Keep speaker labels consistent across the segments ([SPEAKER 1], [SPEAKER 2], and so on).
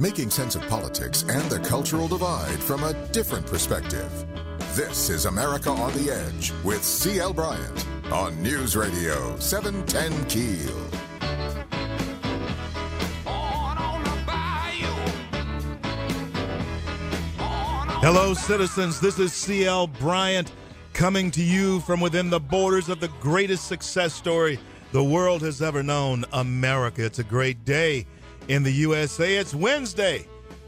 [SPEAKER 1] making sense of politics and the cultural divide from a different perspective. This is America on the Edge with CL Bryant on News Radio 710 Keel.
[SPEAKER 2] Hello, citizens. This is CL Bryant coming to you from within the borders of the greatest success story the world has ever known, America. It's a great day in the USA. It's Wednesday,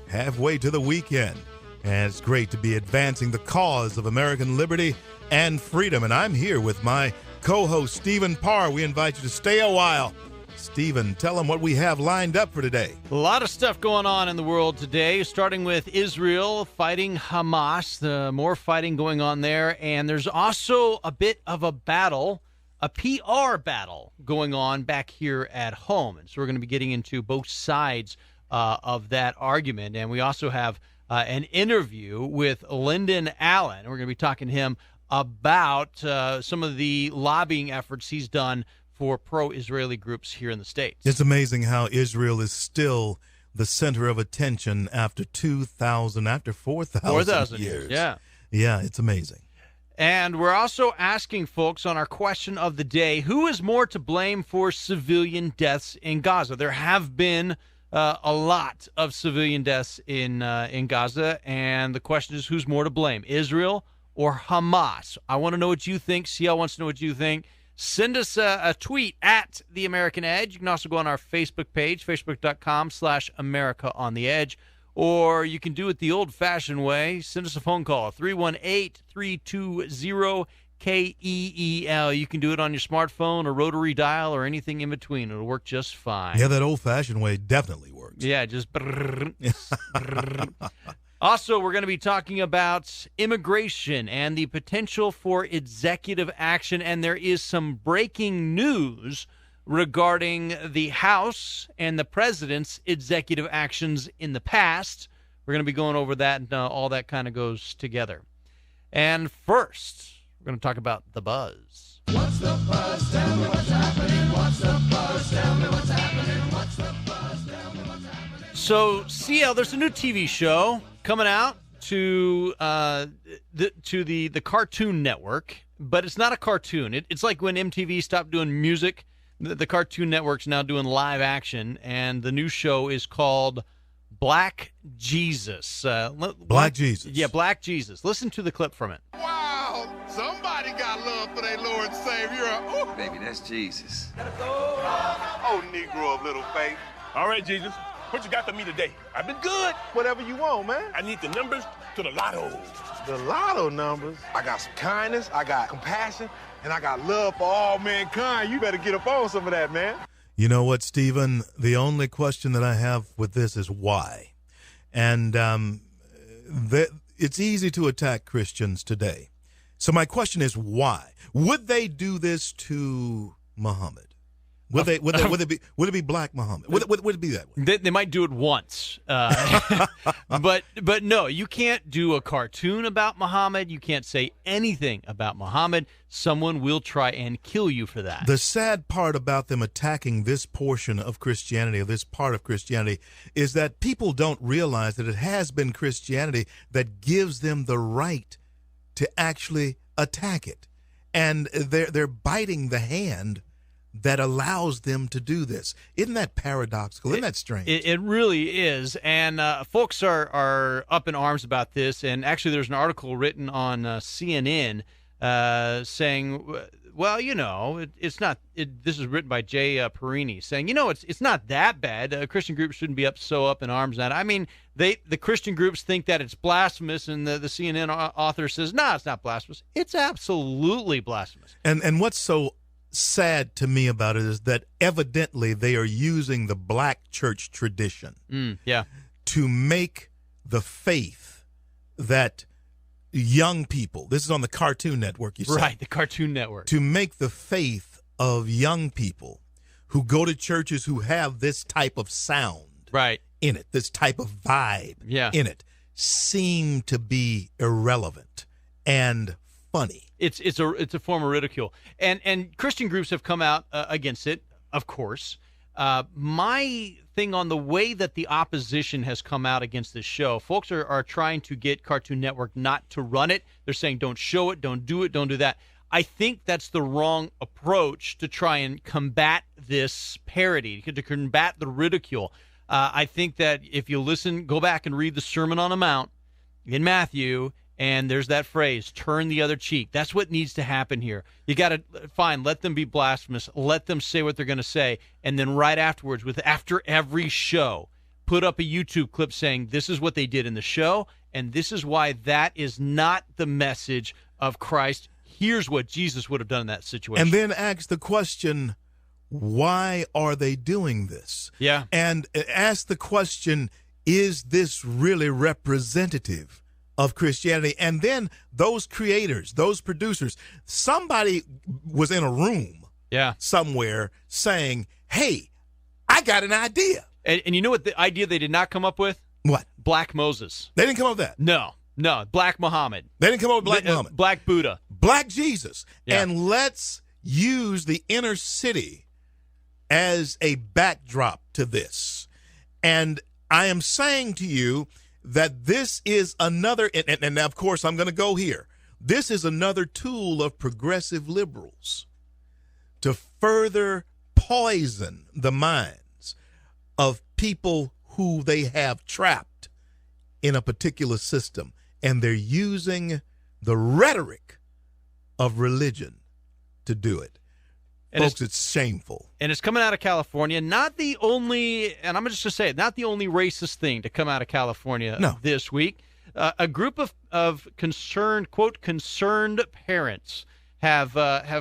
[SPEAKER 2] halfway to the weekend, and it's great to be advancing the cause of American liberty and freedom. And I'm here with my co-host, Stephen Parr. We invite you to stay a while. Stephen, tell them what we have lined up for today.
[SPEAKER 3] A lot of stuff going on in the world today, starting with Israel fighting Hamas, more fighting going on there. And there's also a bit of a battle, a PR battle going on back here at home. And so we're going to be getting into both sides of that argument. And we also have an interview with Lynden Allen. We're going to be talking to him about some of the lobbying efforts he's done for pro-Israeli groups here in the States.
[SPEAKER 2] It's amazing how Israel is still the center of attention after 4,000 years.
[SPEAKER 3] Yeah.
[SPEAKER 2] Yeah, it's amazing.
[SPEAKER 3] And we're also asking folks on our question of the day, who is more to blame for civilian deaths in Gaza? There have been a lot of civilian deaths in Gaza, and the question is, who's more to blame, Israel or Hamas? I want to know what you think. CL wants to know what you think. Send us a tweet at The American Edge. You can also go on our Facebook page, facebook.com/America on the Edge. Or you can do it the old-fashioned way. Send us a phone call, 318-320-KEEL. You can do it on your smartphone or rotary dial or anything in between. It'll work just fine.
[SPEAKER 2] Yeah, that old-fashioned way definitely works.
[SPEAKER 3] Yeah, just brrr, brrr. Also, we're going to be talking about immigration and the potential for executive action, and there is some breaking news regarding the House and the president's executive actions in the past. We're going to be going over that, and all that kind of goes together. And first, we're going to talk about the buzz.
[SPEAKER 4] What's the buzz? Tell me what's happening. What's the buzz? Tell me what's happening. What's the buzz? Tell me what's happening.
[SPEAKER 3] So, CL, there's a new TV show coming out to the Cartoon Network, but it's not a cartoon. It's like when MTV stopped doing music. The Cartoon Network's now doing live action, and the new show is called Black Jesus.
[SPEAKER 2] Black Jesus.
[SPEAKER 3] Yeah, Black Jesus. Listen to the clip from it.
[SPEAKER 5] Wow, somebody got love for their Lord and Savior. Ooh.
[SPEAKER 6] Baby, that's Jesus.
[SPEAKER 5] Oh, Negro of little faith.
[SPEAKER 7] All right, Jesus, what you got for me today? I've been good.
[SPEAKER 5] Whatever you want, man.
[SPEAKER 7] I need the numbers to the lotto.
[SPEAKER 5] The lotto numbers. I got some kindness, I got compassion, and I got love for all mankind. You better get up on some of that, man.
[SPEAKER 2] You know what, Stephen? The only question that I have with this is why. And it's easy to attack Christians today. So my question is why? Would they do this to Muhammad? Would it be Black Muhammad? Would it be that way?
[SPEAKER 3] They might do it once, but no, you can't do a cartoon about Muhammad. You can't say anything about Muhammad. Someone will try and kill you for that.
[SPEAKER 2] The sad part about them attacking this portion of Christianity, or this part of Christianity, is that people don't realize that it has been Christianity that gives them the right to actually attack it, and they're biting the hand that allows them to do this. Isn't that paradoxical? Isn't that strange?
[SPEAKER 3] It really is. And folks are up in arms about this. And actually, there's an article written on CNN saying, well, you know, it's not. This is written by Jay Perini, saying, you know, it's not that bad. Christian groups shouldn't be so up in arms at it. I mean, the Christian groups think that it's blasphemous, and the CNN author says, no, it's not blasphemous. It's absolutely blasphemous.
[SPEAKER 2] And what's so sad to me about it is that evidently they are using the black church tradition to make the faith that young people, this is on the Cartoon Network, you said.
[SPEAKER 3] Right, the Cartoon Network.
[SPEAKER 2] To make the faith of young people who go to churches who have this type of sound in it, this type of vibe in it, seem to be irrelevant and funny.
[SPEAKER 3] It's a form of ridicule, and Christian groups have come out against it, of course. My thing on the way that the opposition has come out against this show, folks are trying to get Cartoon Network not to run it. They're saying don't show it, don't do that. I think that's the wrong approach to try and combat this parody, to combat the ridicule. I think that if you listen, go back and read the Sermon on the Mount in Matthew, and there's that phrase, turn the other cheek. That's what needs to happen here. You got to, fine, let them be blasphemous. Let them say what they're going to say. And then right afterwards, after every show, put up a YouTube clip saying this is what they did in the show, and this is why that is not the message of Christ. Here's what Jesus would have done in that situation.
[SPEAKER 2] And then ask the question, why are they doing this?
[SPEAKER 3] Yeah.
[SPEAKER 2] And ask the question, is this really representative of Christianity? And then those creators, those producers, somebody was in a room somewhere saying, hey, I got an idea.
[SPEAKER 3] And you know what the idea they did not come up with?
[SPEAKER 2] What?
[SPEAKER 3] Black Moses.
[SPEAKER 2] They didn't come up with that.
[SPEAKER 3] No. Black Muhammad.
[SPEAKER 2] They didn't come up with Black Muhammad.
[SPEAKER 3] Black Buddha.
[SPEAKER 2] Black Jesus.
[SPEAKER 3] Yeah.
[SPEAKER 2] And let's use the inner city as a backdrop to this. And I am saying to you that this is another, and of course I'm going to go here, this is another tool of progressive liberals to further poison the minds of people who they have trapped in a particular system. And they're using the rhetoric of religion to do it. And folks, it's shameful.
[SPEAKER 3] And it's coming out of California. Not the only, and I'm just going to say it, not the only racist thing to come out of California this week. A group of concerned, quote, concerned parents have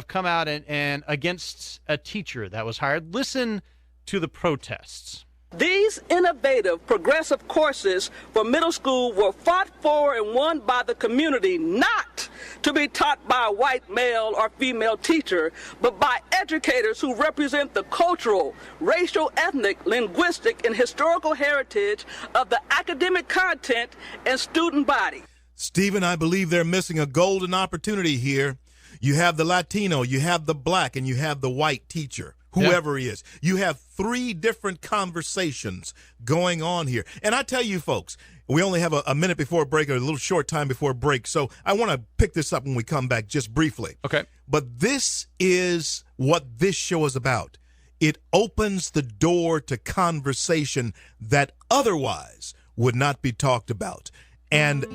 [SPEAKER 3] come out and against a teacher that was hired. Listen to the protests.
[SPEAKER 6] These innovative, progressive courses for middle school were fought for and won by the community, not to be taught by a white male or female teacher, but by educators who represent the cultural, racial, ethnic, linguistic, and historical heritage of the academic content and student body.
[SPEAKER 2] Stephen, I believe they're missing a golden opportunity here. You have the Latino, you have the black, and you have the white teacher. Whoever he is. You have three different conversations going on here. And I tell you, folks, we only have a minute before break, or a little short time before break, so I want to pick this up when we come back just briefly.
[SPEAKER 3] Okay.
[SPEAKER 2] But this is what this show is about. It opens the door to conversation that otherwise would not be talked about. And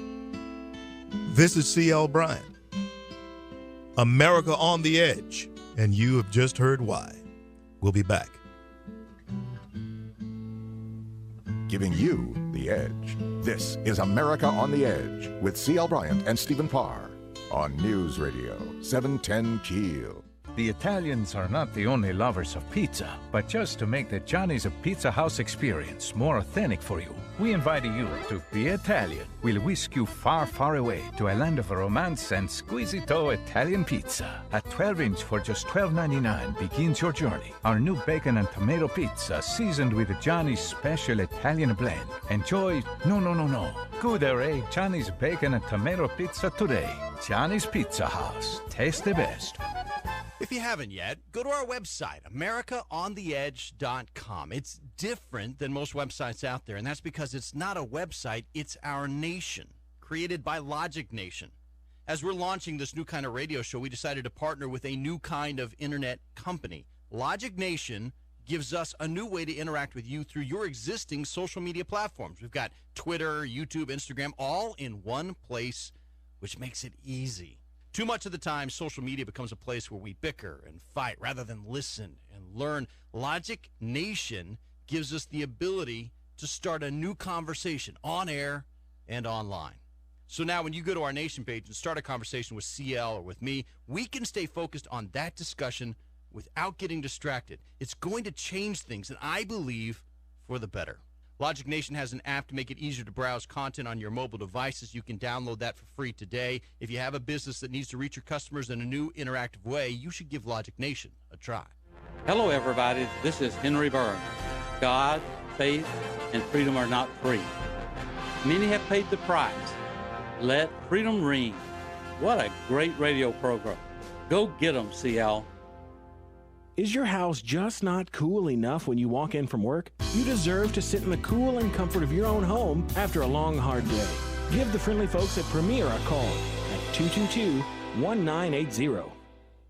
[SPEAKER 2] this is C.L. Bryant. America on the Edge. And you have just heard why. We'll be back.
[SPEAKER 1] Giving you the edge. This is America on the Edge with C.L. Bryant and Stephen Parr on News Radio 710 Keel.
[SPEAKER 8] The Italians are not the only lovers of pizza, but just to make the Johnny's of Pizza House experience more authentic for you, we invite you to Be Italian. We'll whisk you far, far away to a land of romance and squisito Italian pizza. A 12-inch for just $12.99 begins your journey. Our new bacon and tomato pizza seasoned with Johnny's special Italian blend. Enjoy, no. Go there, Johnny's bacon and tomato pizza today. Johnny's Pizza House. Taste the best.
[SPEAKER 9] If you haven't yet, go to our website, AmericaOnTheEdge.com. It's different than most websites out there, and that's because it's not a website, it's our nation, created by Logic Nation. As we're launching this new kind of radio show, we decided to partner with a new kind of internet company. Logic Nation gives us a new way to interact with you through your existing social media platforms. We've got Twitter, YouTube, Instagram, all in one place, which makes it easy. Too much of the time, social media becomes a place where we bicker and fight rather than listen and learn. Logic Nation gives us the ability to start a new conversation on air and online. So now when you go to our Nation page and start a conversation with CL or with me, we can stay focused on that discussion without getting distracted. It's going to change things, and I believe for the better. Logic Nation has an app to make it easier to browse content on your mobile devices. You can download that for free today. If you have a business that needs to reach your customers in a new interactive way, you should give Logic Nation a try.
[SPEAKER 10] Hello, everybody. This is Henry Byrne. God, faith, and freedom are not free. Many have paid the price. Let freedom ring. What a great radio program. Go get them, CL.
[SPEAKER 11] Is your house just not cool enough when you walk in from work? You deserve to sit in the cool and comfort of your own home after a long, hard day. Give the friendly folks at Premier a call at 222-1980.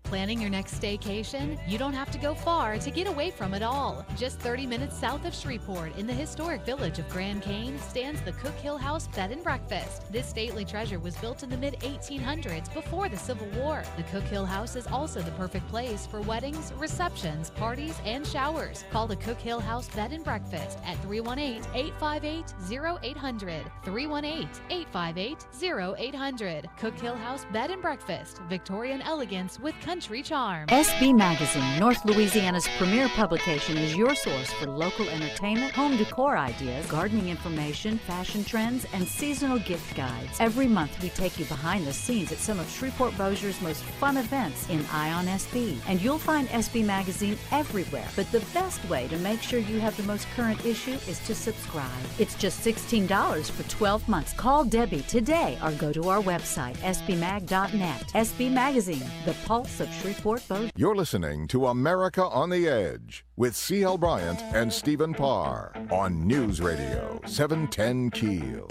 [SPEAKER 12] Planning your next staycation? You don't have to go far to get away from it all. Just 30 minutes south of Shreveport in the historic village of Grand Cane stands the Cook Hill House Bed and Breakfast. This stately treasure was built in the mid-1800s before the Civil War. The Cook Hill House is also the perfect place for weddings, receptions, parties, and showers. Call the Cook Hill House Bed and Breakfast at 318-858-0800. 318-858-0800. Cook Hill House Bed and Breakfast. Victorian elegance with country charm.
[SPEAKER 13] SB Magazine, North Louisiana's premier publication, is your source for local entertainment, home decor ideas, gardening information, fashion trends, and seasonal gift guides. Every month, we take you behind the scenes at some of Shreveport-Bossier's most fun events in Ion SB. And you'll find SB Magazine everywhere. But the best way to make sure you have the most current issue is to subscribe. It's just $16 for 12 months. Call Debbie today or go to our website, sbmag.net. SB Magazine, the pulse of Shreveport-Bossier.
[SPEAKER 1] You're listening to America on the Edge with C.L. Bryant and Stephen Parr on News Radio 710 Keel.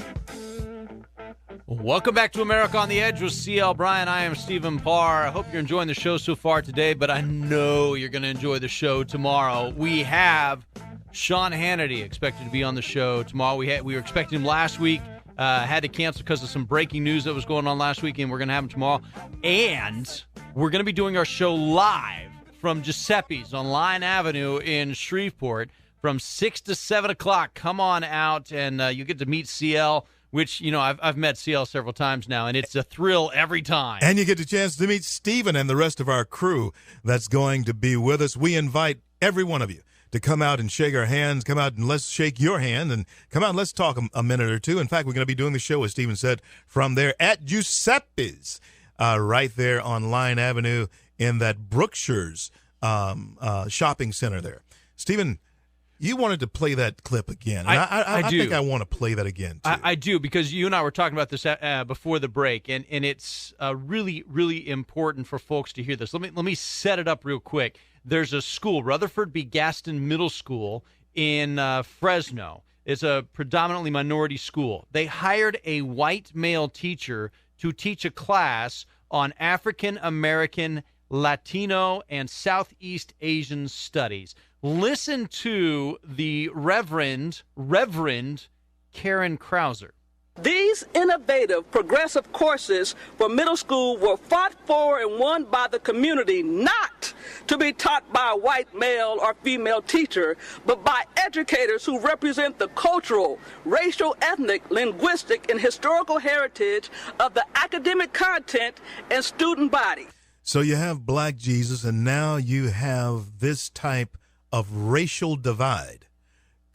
[SPEAKER 3] Welcome back to America on the Edge with C.L. Bryant. I am Stephen Parr. I hope you're enjoying the show so far today, but I know you're going to enjoy the show tomorrow. We have Sean Hannity expected to be on the show tomorrow. We were expecting him last week. Had to cancel because of some breaking news that was going on last week, and we're going to have him tomorrow. And we're going to be doing our show live from Giuseppe's on Line Avenue in Shreveport from 6 to 7 o'clock. Come on out, and you get to meet CL, which, you know, I've met CL several times now, and it's a thrill every time.
[SPEAKER 2] And you get the chance to meet Stephen and the rest of our crew that's going to be with us. We invite every one of you to come out and shake our hands, come out and let's shake your hand, and come out and let's talk a minute or two. In fact, we're going to be doing the show, as Stephen said, from there at Giuseppe's, right there on Line Avenue in that Brookshire's shopping center there. Stephen, you wanted to play that clip again. And I do. Think I want to play that again, too.
[SPEAKER 3] I do, because you and I were talking about this before the break, and it's really, really important for folks to hear this. Let me set it up real quick. There's a school, Rutherford B. Gaston Middle School in Fresno. It's a predominantly minority school. They hired a white male teacher to teach a class on African American, Latino, and Southeast Asian studies. Listen to the Reverend Karen Krauser.
[SPEAKER 6] These innovative, progressive courses for middle school were fought for and won by the community, not to be taught by a white male or female teacher, but by educators who represent the cultural, racial, ethnic, linguistic, and historical heritage of the academic content and student body.
[SPEAKER 2] So you have Black Jesus, and now you have this type of racial divide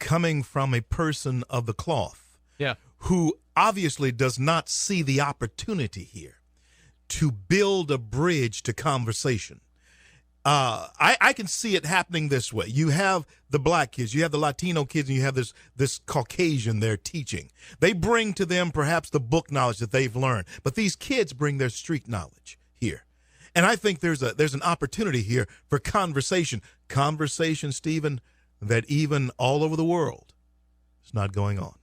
[SPEAKER 2] coming from a person of the cloth.
[SPEAKER 3] Yeah.
[SPEAKER 2] Who obviously does not see the opportunity here to build a bridge to conversation. I can see it happening this way. You have the black kids, you have the Latino kids, and you have this Caucasian there teaching. They bring to them perhaps the book knowledge that they've learned, but these kids bring their street knowledge here. And I think there's an opportunity here for conversation. Conversation, Stephen, that even all over the world is not going on.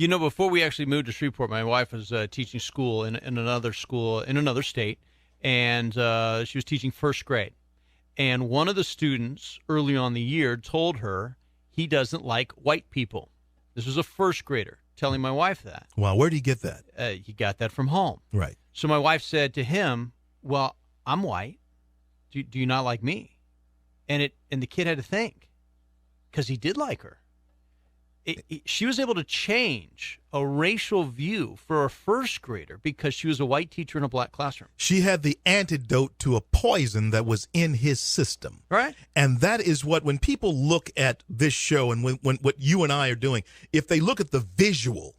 [SPEAKER 3] You know, before we actually moved to Shreveport, my wife was teaching school in another state, and she was teaching first grade. And one of the students early on in the year told her he doesn't like white people. This was a first grader telling my wife that.
[SPEAKER 2] Well, where did he get that?
[SPEAKER 3] He got that from home.
[SPEAKER 2] Right.
[SPEAKER 3] So my wife said to him, well, I'm white. Do you not like me? And the kid had to think, because he did like her. She was able to change a racial view for a first grader because she was a white teacher in a black classroom.
[SPEAKER 2] She had the antidote to a poison that was in his system.
[SPEAKER 3] Right.
[SPEAKER 2] And that is when people look at this show and when what you and I are doing, if they look at the visual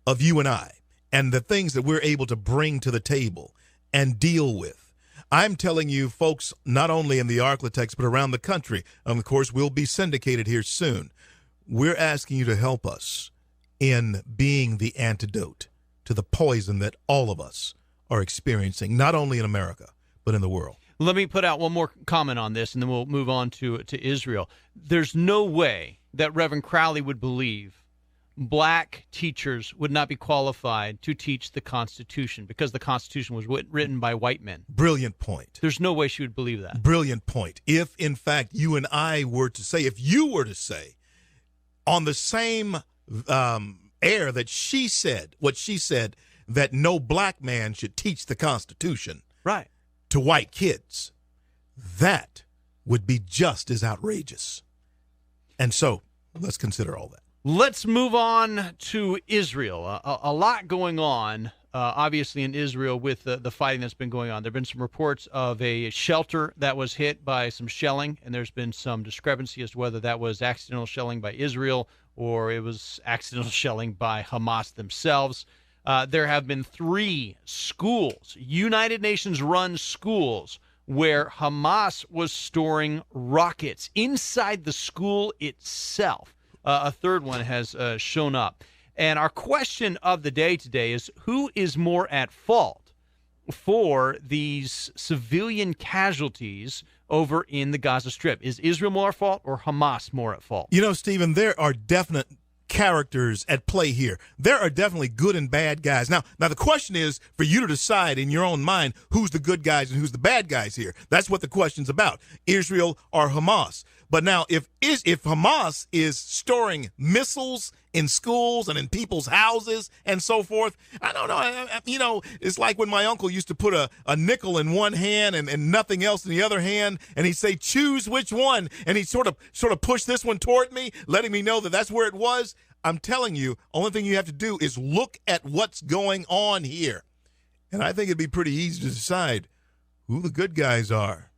[SPEAKER 2] of you and I and the things that we're able to bring to the table and deal with, I'm telling you, folks, not only in the Arklatex, but around the country, of course, we'll be syndicated here soon. We're asking you to help us in being the antidote to the poison that all of us are experiencing, not only in America, but in the world.
[SPEAKER 3] Let me put out one more comment on this, and then we'll move on to Israel. There's no way that Reverend Crowley would believe black teachers would not be qualified to teach the Constitution because the Constitution was written by white men.
[SPEAKER 2] Brilliant point.
[SPEAKER 3] There's no way she would believe that.
[SPEAKER 2] Brilliant point. If, in fact, you and I were to say, if you were to say, on the same air that she said, what she said, that no black man should teach the Constitution
[SPEAKER 3] right
[SPEAKER 2] to white kids, that would be just as outrageous. And so let's consider all that.
[SPEAKER 3] Let's move on to Israel. A lot going on, obviously, in Israel with the fighting that's been going on. There have been some reports of a shelter that was hit by some shelling, and there's been some discrepancy as to whether that was accidental shelling by Israel or it was accidental shelling by Hamas themselves. There have been 3 schools, United Nations-run schools, where Hamas was storing rockets inside the school itself. A third one has shown up. And our question of the day today is, who is more at fault for these civilian casualties over in the Gaza Strip? Is Israel more at fault or Hamas more at fault?
[SPEAKER 2] You know, Stephen, there are definite characters at play here. There are definitely good and bad guys. Now the question is for you to decide in your own mind who's the good guys and who's the bad guys here. That's what the question's about, Israel or Hamas. But now if Hamas is storing missiles in schools and in people's houses and so forth, I don't know. It's like when my uncle used to put a nickel in one hand and nothing else in the other hand, and he'd say, choose which one. And he'd sort of push this one toward me, letting me know that that's where it was. I'm telling you, only thing you have to do is look at what's going on here. And I think it'd be pretty easy to decide who the good guys are,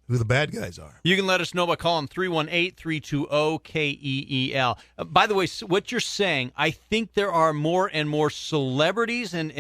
[SPEAKER 2] who the bad guys are.
[SPEAKER 3] You can let us know by calling 318-320-KEEL. By the way, what you're saying, I think there are more and more celebrities, and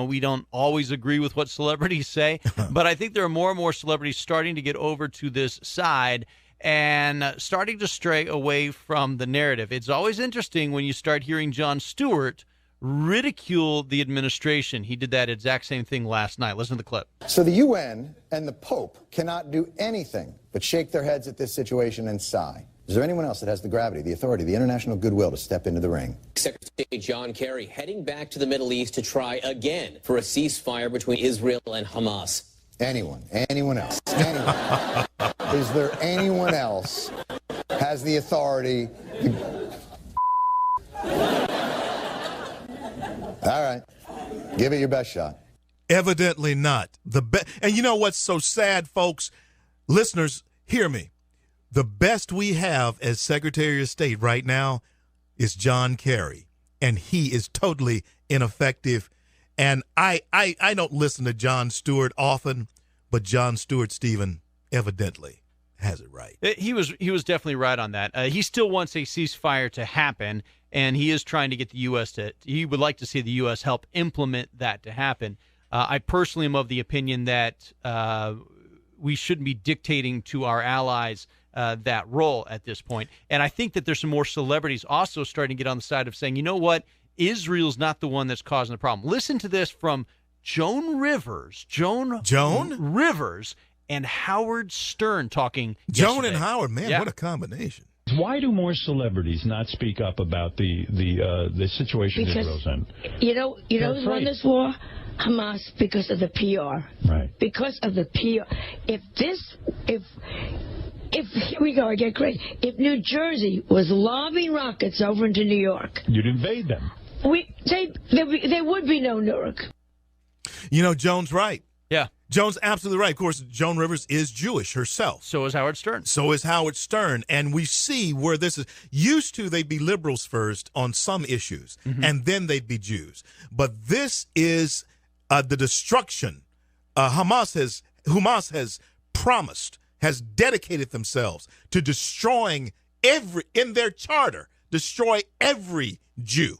[SPEAKER 3] we don't always agree with what celebrities say, but I think there are more and more celebrities starting to get over to this side and starting to stray away from the narrative. It's always interesting when you start hearing Jon Stewart ridicule the administration. He did that exact same thing last night. Listen to the clip.
[SPEAKER 14] So the UN and the Pope cannot do anything but shake their heads at this situation and sigh. Is there anyone else that has the gravity, the authority, the international goodwill to step into the ring?
[SPEAKER 15] Secretary John Kerry heading back to the Middle East to try again for a ceasefire between Israel and Hamas.
[SPEAKER 14] Anyone else? Anyone. Is there anyone else has the authority? All right. Give it your best shot.
[SPEAKER 2] Evidently not. And you know what's so sad, folks? Listeners, hear me. The best we have as Secretary of State right now is John Kerry, and he is totally ineffective. And I don't listen to Jon Stewart often, but Jon Stewart, Stephen, evidently has it right.
[SPEAKER 3] He was definitely right on that. He still wants a ceasefire to happen, and he is trying to get the U.S. he would like to see the U.S. help implement that to happen. I personally am of the opinion that we shouldn't be dictating to our allies that role at this point. And I think that there's some more celebrities also starting to get on the side of saying, you know what, Israel's not the one that's causing the problem. Listen to this from Joan Rivers. Joan Rivers and Howard Stern talking
[SPEAKER 2] Joan
[SPEAKER 3] yesterday.
[SPEAKER 2] and Howard, man, what a combination.
[SPEAKER 16] Why do more celebrities not speak up about the situation Israel's in?
[SPEAKER 17] You know who's won this war? Hamas, because of the PR.
[SPEAKER 16] Right.
[SPEAKER 17] Because of the PR. If here we go, I get crazy. If New Jersey was lobbing rockets over into New York,
[SPEAKER 16] you'd invade them.
[SPEAKER 17] There would be no Newark.
[SPEAKER 2] You know, Joan's right.
[SPEAKER 3] Yeah.
[SPEAKER 2] Joan's absolutely right. Of course, Joan Rivers is Jewish herself.
[SPEAKER 3] So is Howard Stern.
[SPEAKER 2] And we see where this is. Used to, they'd be liberals first on some issues, and then they'd be Jews. But this is the destruction. Hamas has promised, has dedicated themselves to destroying in their charter, destroy every Jew.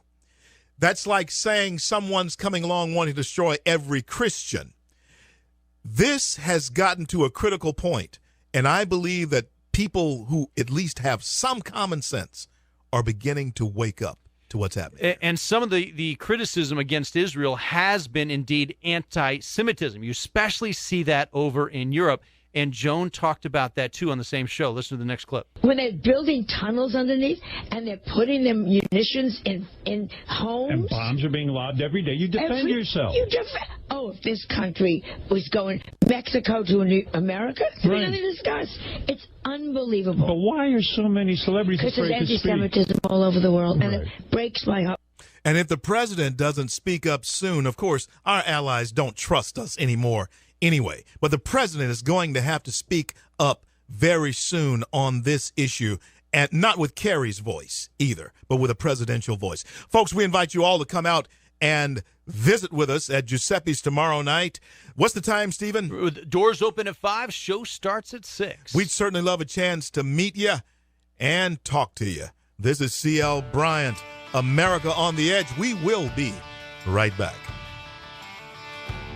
[SPEAKER 2] That's like saying someone's coming along wanting to destroy every Christian. This has gotten to a critical point, and I believe that people who at least have some common sense are beginning to wake up to what's happening.
[SPEAKER 3] And some of the criticism against Israel has been indeed anti-Semitism. You especially see that over in Europe. And Joan talked about that, too, on the same show. Listen to the next clip.
[SPEAKER 17] When they're building tunnels underneath and they're putting them munitions in homes.
[SPEAKER 16] And bombs are being lobbed every day. You defend yourself.
[SPEAKER 17] Oh, if this country was going Mexico to America,
[SPEAKER 16] Right.
[SPEAKER 17] nothing to discuss. It's unbelievable.
[SPEAKER 16] But why are so many celebrities
[SPEAKER 17] Because
[SPEAKER 16] afraid
[SPEAKER 17] there's
[SPEAKER 16] to speak?
[SPEAKER 17] anti-Semitism all over the world, and
[SPEAKER 16] Right.
[SPEAKER 17] it breaks my heart.
[SPEAKER 2] And if the president doesn't speak up soon, of course, our allies don't trust us anymore anyway. But the president is going to have to speak up very soon on this issue, and not with Kerry's voice either, but with a presidential voice. Folks, we invite you all to come out and visit with us at Giuseppe's tomorrow night. What's the time, Stephen?
[SPEAKER 3] Doors open at 5. Show starts at 6.
[SPEAKER 2] We'd certainly love a chance to meet you and talk to you. This is CL Bryant, America on the Edge. We will be right back.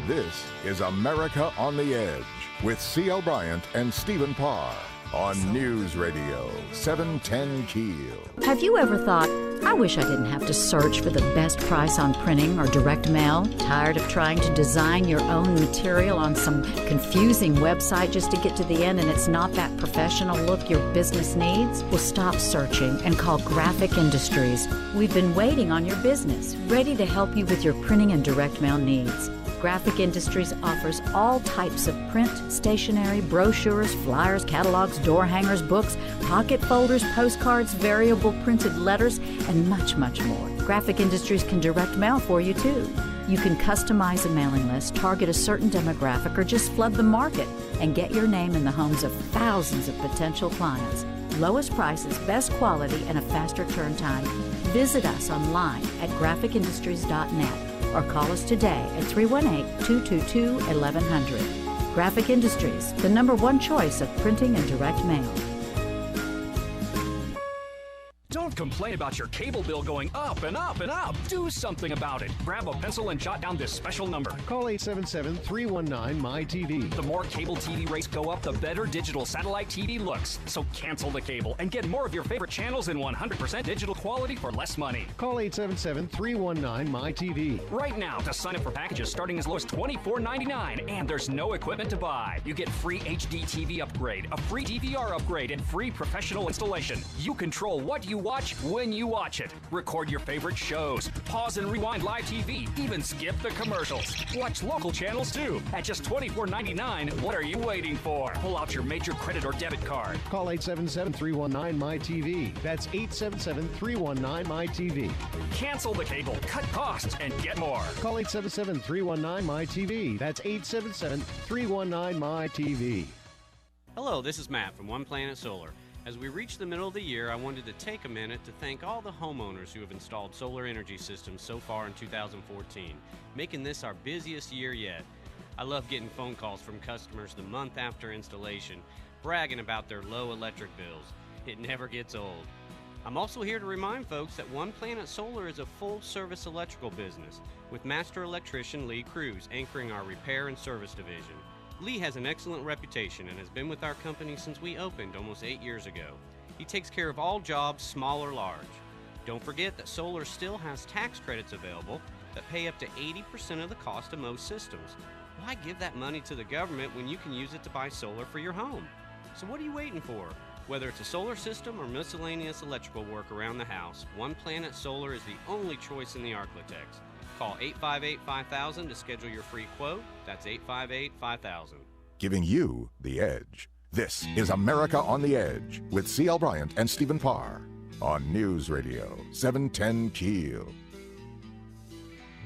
[SPEAKER 1] This is America on the Edge with CL Bryant and Stephen Parr on News Radio 710 Keel.
[SPEAKER 13] Have you ever thought, I wish I didn't have to search for the best price on printing or direct mail? Tired of trying to design your own material on some confusing website just to get to the end and it's not that professional look your business needs? Well, stop searching and call Graphic Industries. We've been waiting on your business, ready to help you with your printing and direct mail needs. Graphic Industries offers all types of print, stationery, brochures, flyers, catalogs, door hangers, books, pocket folders, postcards, variable printed letters, and much, much more. Graphic Industries can direct mail for you, too. You can customize a mailing list, target a certain demographic, or just flood the market and get your name in the homes of thousands of potential clients. Lowest prices, best quality, and a faster turn time. Visit us online at graphicindustries.net. or call us today at 318-222-1100. Graphic Industries, the #1 choice of printing and direct mail.
[SPEAKER 18] Don't complain about your cable bill going up and up and up. Do something about it. Grab a pencil and jot down this special number.
[SPEAKER 19] Call 877-319-MY-TV.
[SPEAKER 18] The more cable TV rates go up, the better digital satellite TV looks. So cancel the cable and get more of your favorite channels in 100% digital quality for less money.
[SPEAKER 19] Call 877-319-MY-TV.
[SPEAKER 18] Right now to sign up for packages starting as low as $24.99, and there's no equipment to buy. You get free HD TV upgrade, a free DVR upgrade, and free professional installation. You control what you watch when you watch it. Record your favorite shows. Pause and rewind live TV. Even skip the commercials. Watch local channels too. At just $24.99, what are you waiting for? Pull out your major credit or debit card.
[SPEAKER 19] Call 877-319-MY-TV. That's 877-319-MY-TV.
[SPEAKER 18] Cancel the cable, cut costs, and get more.
[SPEAKER 19] Call 877-319-MY-TV. That's 877-319-MY-TV.
[SPEAKER 20] Hello, this is Matt from One Planet Solar. As we reach the middle of the year, I wanted to take a minute to thank all the homeowners who have installed solar energy systems so far in 2014, making this our busiest year yet. I love getting phone calls from customers the month after installation, bragging about their low electric bills. It never gets old. I'm also here to remind folks that One Planet Solar is a full-service electrical business, with Master Electrician Lee Cruz anchoring our repair and service division. Lee has an excellent reputation and has been with our company since we opened almost 8 years ago. He takes care of all jobs, small or large. Don't forget that solar still has tax credits available that pay up to 80% of the cost of most systems. Why give that money to the government when you can use it to buy solar for your home? So what are you waiting for? Whether it's a solar system or miscellaneous electrical work around the house, One Planet Solar is the only choice in the Arklatex. Call 858-5000 to schedule your free quote. That's 858-5000.
[SPEAKER 1] Giving you the edge. This is America on the Edge with CL Bryant and Stephen Parr on News Radio 710 Keel.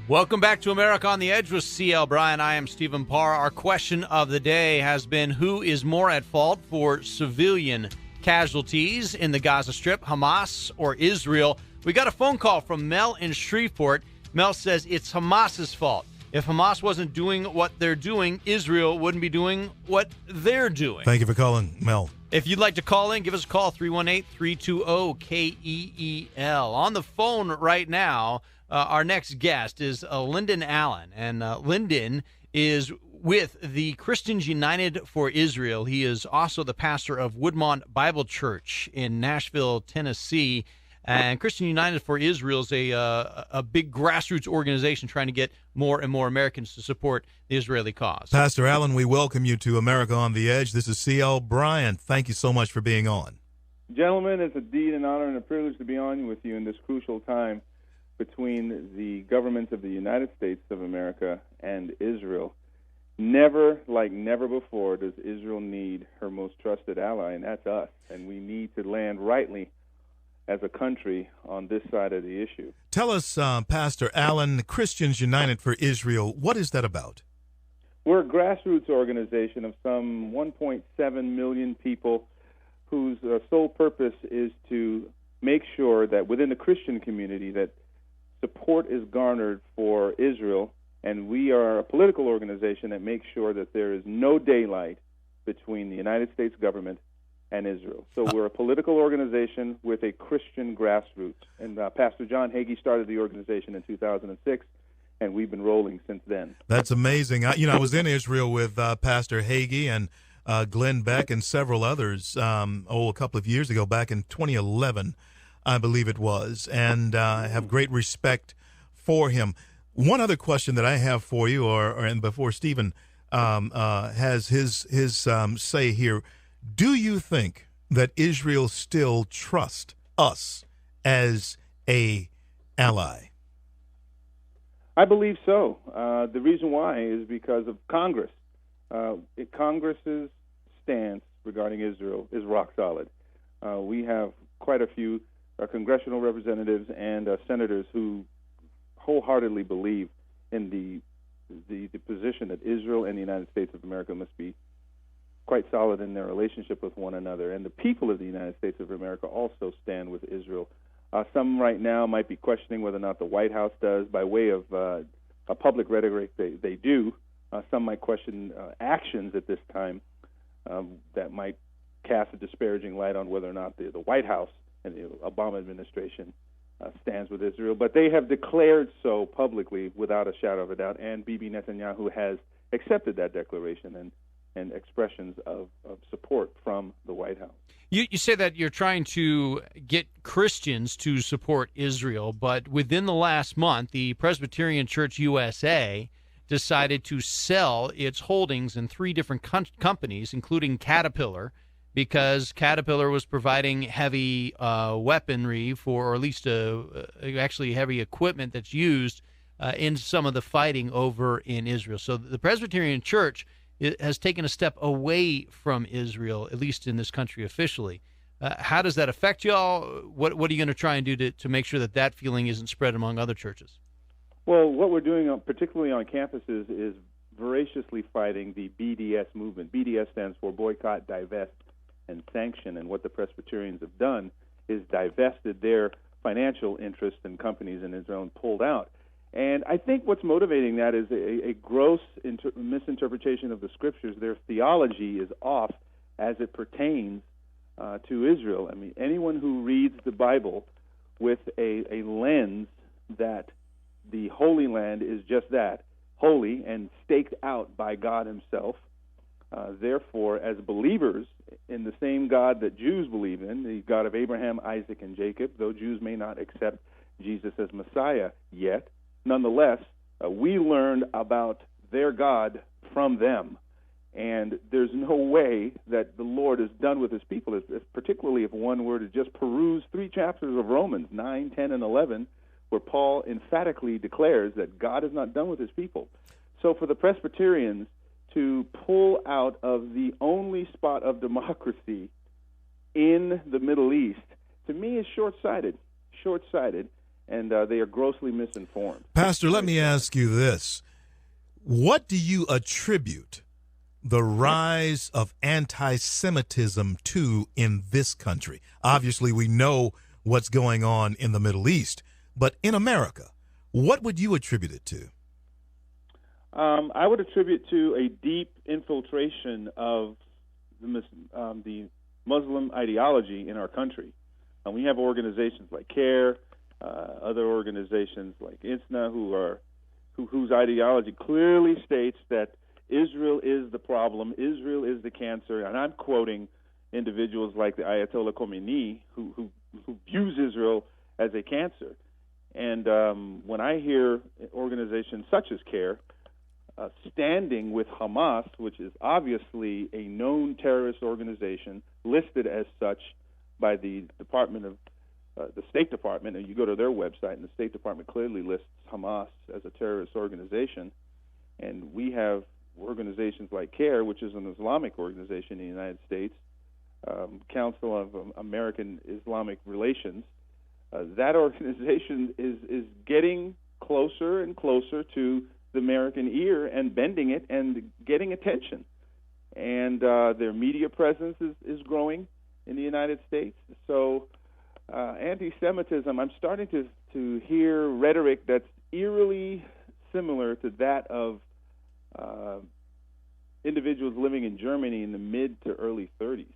[SPEAKER 3] Welcome back to America on the Edge with CL Bryant. I am Stephen Parr. Our question of the day has been, who is more at fault for civilian casualties in the Gaza Strip, Hamas or Israel? We got a phone call from Mel in Shreveport. Mel says it's Hamas's fault. If Hamas wasn't doing what they're doing, Israel wouldn't be doing what they're doing.
[SPEAKER 2] Thank you for calling, Mel.
[SPEAKER 3] If you'd like to call in, give us a call, 318-320-KEEL. On the phone right now, our next guest is Lynden Allen. And Lynden is with the Christians United for Israel. He is also the pastor of Woodmont Bible Church in Nashville, Tennessee. And Christian United for Israel is a big grassroots organization trying to get more and more Americans to support the Israeli cause.
[SPEAKER 2] Pastor Allen, we welcome you to America on the Edge. This is CL Bryant. Thank you so much for being on.
[SPEAKER 21] Gentlemen, it's indeed an honor and a privilege to be on with you in this crucial time between the governments of the United States of America and Israel. Never, like never before, does Israel need her most trusted ally, and that's us. And we need to land rightly as a country on this side of the issue.
[SPEAKER 2] Tell us, Pastor Allen, Christians United for Israel, what is that about?
[SPEAKER 21] We're a grassroots organization of some 1.7 million people whose sole purpose is to make sure that within the Christian community that support is garnered for Israel, and we are a political organization that makes sure that there is no daylight between the United States government and Israel. So we're a political organization with a Christian grassroots. And Pastor John Hagee started the organization in 2006, and we've been rolling since then.
[SPEAKER 2] That's amazing. I was in Israel with Pastor Hagee and Glenn Beck and several others, a couple of years ago, back in 2011, I believe it was, and I have great respect for him. One other question that I have for you, and before Stephen has his say here, do you think that Israel still trusts us as a ally?
[SPEAKER 21] I believe so. The reason why is because of Congress. Congress's stance regarding Israel is rock solid. We have quite a few congressional representatives and senators who wholeheartedly believe in the position that Israel and the United States of America must be quite solid in their relationship with one another. And the people of the United States of America also stand with Israel. Some right now might be questioning whether or not the White House does. By way of a public rhetoric, they do. Some might question actions at this time that might cast a disparaging light on whether or not the White House and the Obama administration stands with Israel. But they have declared so publicly without a shadow of a doubt, and Bibi Netanyahu has accepted that declaration and expressions of support from the White House.
[SPEAKER 3] You say that you're trying to get Christians to support Israel, but within the last month, the Presbyterian Church USA decided to sell its holdings in 3 different companies, including Caterpillar, because Caterpillar was providing heavy weaponry or at least actually heavy equipment that's used in some of the fighting over in Israel. So the Presbyterian Church has taken a step away from Israel, at least in this country officially. How does that affect y'all? What are you going to try and do to make sure that feeling isn't spread among other churches?
[SPEAKER 21] Well, what we're doing, particularly on campuses, is voraciously fighting the BDS movement. BDS stands for Boycott, Divest, and Sanction. And what the Presbyterians have done is divested their financial interest in companies in Israel and pulled out. And I think what's motivating that is a gross misinterpretation of the Scriptures. Their theology is off as it pertains to Israel. I mean, anyone who reads the Bible with a lens that the Holy Land is just that, holy and staked out by God himself. Therefore, as believers in the same God that Jews believe in, the God of Abraham, Isaac, and Jacob, though Jews may not accept Jesus as Messiah yet, nonetheless, we learn about their God from them. And there's no way that the Lord is done with his people, particularly if one were to just peruse 3 chapters of Romans, 9, 10, and 11, where Paul emphatically declares that God is not done with his people. So for the Presbyterians to pull out of the only spot of democracy in the Middle East, to me, is short-sighted, and they are grossly misinformed.
[SPEAKER 2] Pastor, let me ask you this. What do you attribute the rise of anti-Semitism to in this country? Obviously, we know what's going on in the Middle East, but in America, what would you attribute it to?
[SPEAKER 21] I would attribute to a deep infiltration of the Muslim ideology in our country. We have organizations like CARE, other organizations like INSNA, whose ideology clearly states that Israel is the problem, Israel is the cancer, and I'm quoting individuals like the Ayatollah Khomeini, who views Israel as a cancer. And when I hear organizations such as CARE standing with Hamas, which is obviously a known terrorist organization, listed as such by the Department of the State Department, and you go to their website, and the State Department clearly lists Hamas as a terrorist organization, and we have organizations like CARE, which is an Islamic organization in the United States, Council of American Islamic Relations. That organization is getting closer and closer to the American ear and bending it and getting attention. And their media presence is growing in the United States. So anti-Semitism, I'm starting to hear rhetoric that's eerily similar to that of individuals living in Germany in the mid to early 30s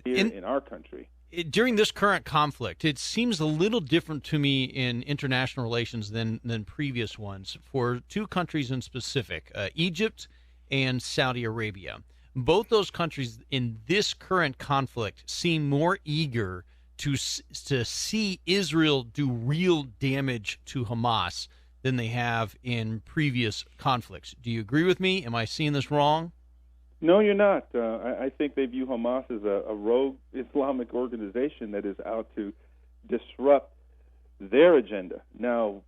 [SPEAKER 21] here in our country.
[SPEAKER 3] During this current conflict, it seems a little different to me in international relations than previous ones for two countries in specific, Egypt and Saudi Arabia. Both those countries in this current conflict seem more eager to see Israel do real damage to Hamas than they have in previous conflicts. Do you agree with me? Am I seeing this wrong?
[SPEAKER 21] No, you're not. I think they view Hamas as a rogue Islamic organization that is out to disrupt their agenda. Now,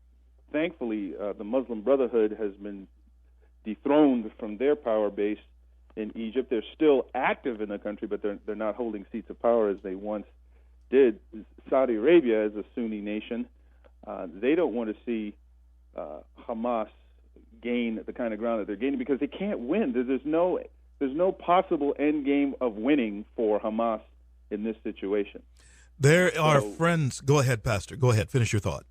[SPEAKER 21] thankfully, the Muslim Brotherhood has been dethroned from their power base in Egypt. They're still active in the country, but they're not holding seats of power as they once did. Saudi Arabia, as a Sunni nation, they don't want to see Hamas gain the kind of ground that they're gaining because they can't win. There's no possible end game of winning for Hamas in this situation.
[SPEAKER 2] There are friends. Go ahead, Pastor. Go ahead. Finish your thought.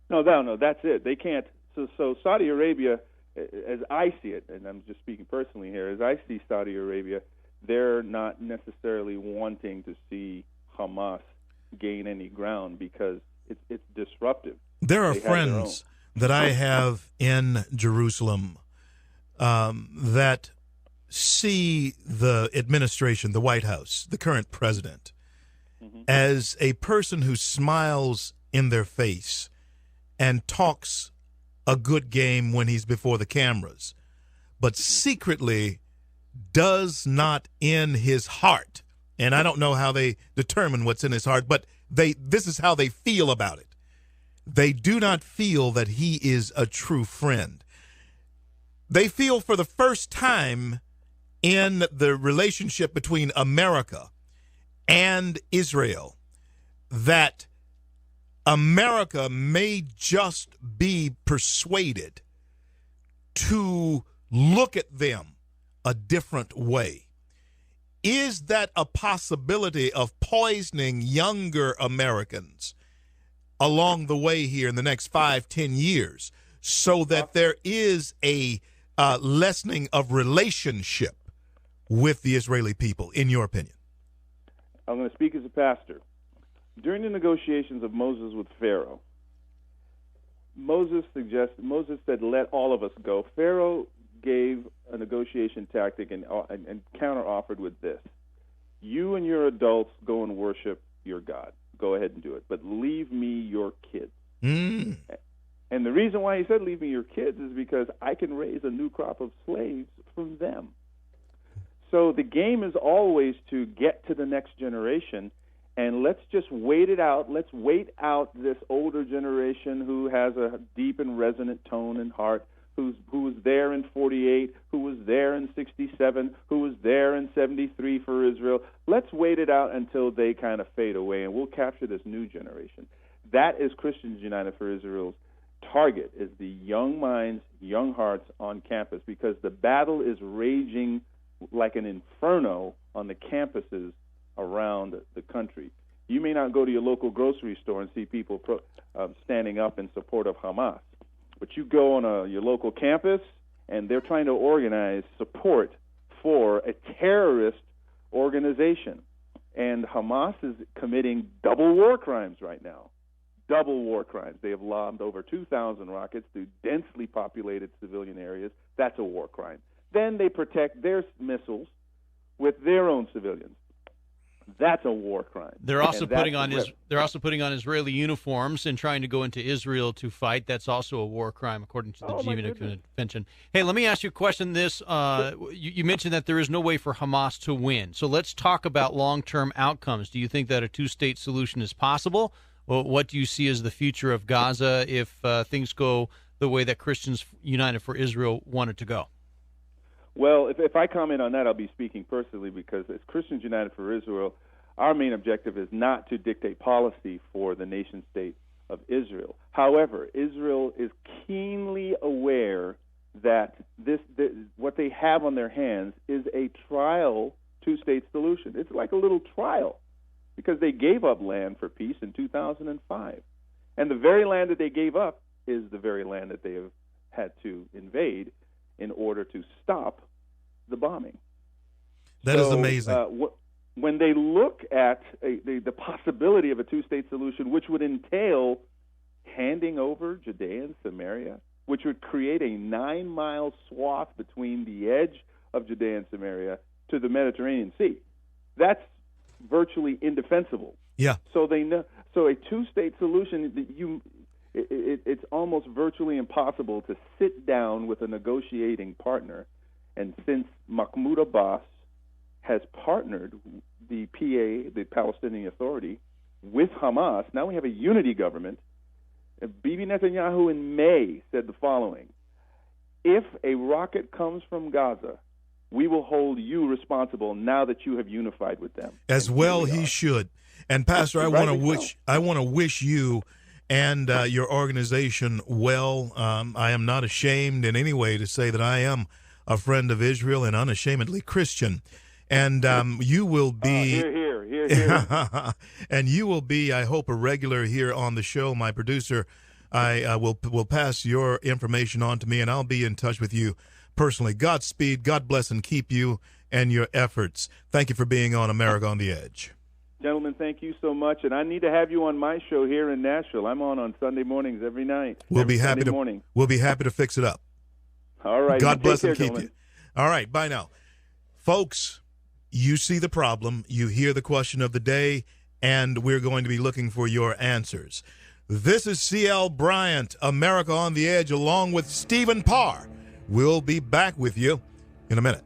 [SPEAKER 21] No, that's it. They can't. So Saudi Arabia, as I see it, and I'm just speaking personally here, as I see Saudi Arabia, they're not necessarily wanting to see Hamas gain any ground because it's disruptive.
[SPEAKER 2] There are friends that I have in Jerusalem that see the administration, the White House, the current president, as a person who smiles in their face and talks a good game when he's before the cameras, but secretly does not in his heart. And I don't know how they determine what's in his heart, but this is how they feel about it. They do not feel that he is a true friend. They feel for the first time in the relationship between America and Israel that America may just be persuaded to look at them a different way. Is that a possibility of poisoning younger Americans along the way here in the next 5-10 years so that there is a lessening of relationship with the Israeli people, in your opinion?
[SPEAKER 21] I'm going to speak as a pastor. During the negotiations of Moses with Pharaoh, Moses said, let all of us go. Pharaoh gave a negotiation tactic and counter-offered with this. You and your adults go and worship your God. Go ahead and do it. But leave me your kids. And the reason why he said leave me your kids is because I can raise a new crop of slaves from them. So the game is always to get to the next generation, and let's just wait it out. Let's wait out this older generation who has a deep and resonant tone and heart, who was there in 48, who was there in 67, who was there in 73 for Israel. Let's wait it out until they kind of fade away, and we'll capture this new generation. That is Christians United for Israel's target, is the young minds, young hearts on campus, because the battle is raging like an inferno on the campuses around the country. You may not go to your local grocery store and see people standing up in support of Hamas, but you go on your local campus and they're trying to organize support for a terrorist organization. And Hamas is committing double war crimes right now. Double war crimes. They have lobbed over 2,000 rockets through densely populated civilian areas. That's a war crime. Then they protect their missiles with their own civilians. That's a war crime.
[SPEAKER 3] They're also putting on Israeli uniforms and trying to go into Israel to fight. That's also a war crime, according to the Geneva Convention. Hey, let me ask you a question. You mentioned that there is no way for Hamas to win. So let's talk about long-term outcomes. Do you think that a two-state solution is possible? Well, what do you see as the future of Gaza if things go the way that Christians United for Israel want it to go?
[SPEAKER 21] Well, if I comment on that, I'll be speaking personally, because as Christians United for Israel, our main objective is not to dictate policy for the nation-state of Israel. However, Israel is keenly aware that what they have on their hands is a trial two-state solution. It's like a little trial, because they gave up land for peace in 2005. And the very land that they gave up is the very land that they have had to invade in order to stop the bombing.
[SPEAKER 2] That is amazing.
[SPEAKER 21] When they look at the possibility of a two-state solution, which would entail handing over Judea and Samaria, which would create a 9-mile swath between the edge of Judea and Samaria to the Mediterranean Sea, that's virtually indefensible.
[SPEAKER 2] Yeah.
[SPEAKER 21] So they know. So a two-state solution, it's almost virtually impossible to sit down with a negotiating partner. And since Mahmoud Abbas has partnered the PA, the Palestinian Authority, with Hamas, now we have a unity government. Bibi Netanyahu in May said the following: if a rocket comes from Gaza, we will hold you responsible now that you have unified with them.
[SPEAKER 2] As well he should. And Pastor, I want to wish you and your organization well. I am not ashamed in any way to say that I am a friend of Israel and unashamedly Christian. And you will be
[SPEAKER 21] here.
[SPEAKER 2] And you will be, I hope, a regular here on the show. My producer, I will pass your information on to me, and I'll be in touch with you personally. Godspeed, God bless and keep you and your efforts. Thank you for being on America on the Edge.
[SPEAKER 21] Gentlemen, thank you so much, and I need to have you on my show here in Nashville. I'm on Sunday mornings every night.
[SPEAKER 2] We'll be happy to fix it up.
[SPEAKER 21] All right.
[SPEAKER 2] God bless and keep you. All right, bye now. Folks, you see the problem, you hear the question of the day, and we're going to be looking for your answers. This is CL Bryant, America on the Edge, along with Stephen Parr. We'll be back with you in a minute.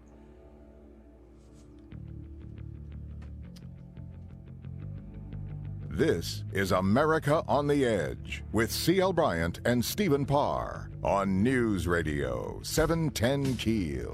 [SPEAKER 1] This is America on the Edge with CL Bryant and Stephen Parr on News Radio 710 Keel.